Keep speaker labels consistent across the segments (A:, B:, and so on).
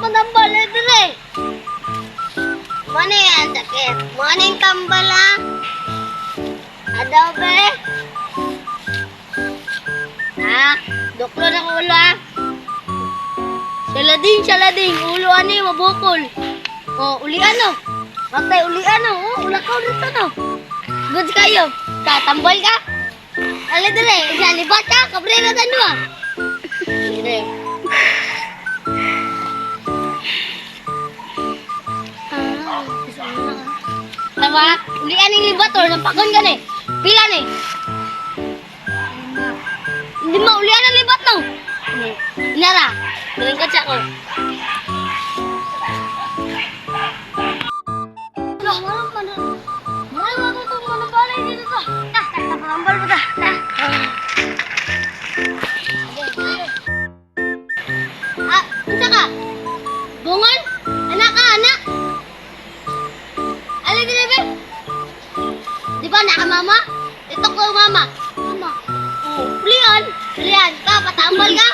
A: tambal ito eh. Mana yan, sakit. Mana yung tambal ah. Adaw be. Ah, duklo ng ulo ah. Salading, ulo ani, mabukol. Oh, ulian no. Matay, ulian no. Oh, ulakaw dito no. Good kayo. Tatambal ka. Dali, isa libat ka. Kabrera tanu ah. Dire. Tama, ulian yung libat or napagon ka ni. Pila ni? 5 ulian ang libat no. Nara, bilang kaca ko. Unsa ka? Bungon? Anak ka, anak? Alin din be? Di ba na mama? Ito ko mama. Mama. Ulian ka, patambal ka?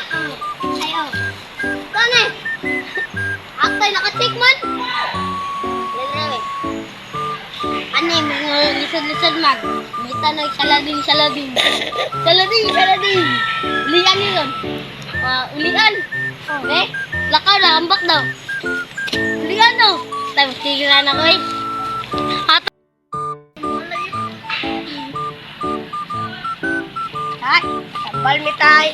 A: Ayaw. Kani? Aktay nakatik man? Lalawe. Ani, mga lisod-lisod man. May tanong salading. Salading. Ulian nilon. Ulian. Eh, lakaw na, ambak daw. Ulian no. Tayo, tigilan ako eh. Tay, tambal mi tay.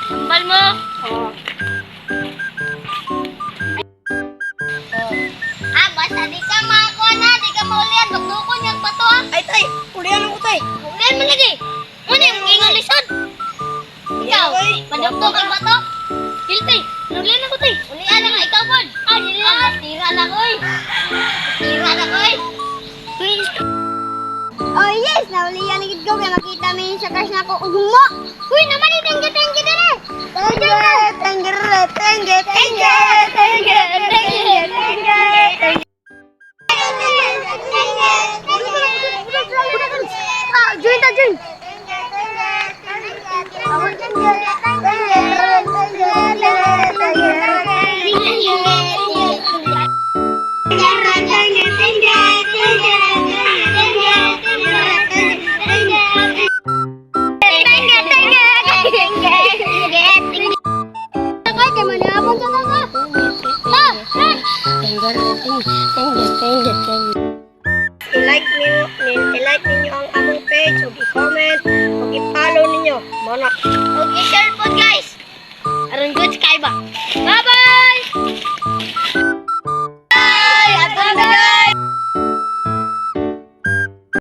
A: Tambal mo. Oh. Basta di ka makakuha na, di ka maulian. Magdukon yung bato ah. Ay tay, ulian ako tay. Ulian mo lagi. Ano yung ingang lisod? Ikaw, madukdok ang bato. Hilti, ulian ako tay. Ulian ako, ikaw po. Tira na ko eh. Oh yes, naulian na ko kaya makita mo yung sa crush na ako ugmo. Uy, naman eh, tengge dire. Tengge. Join. Tengge.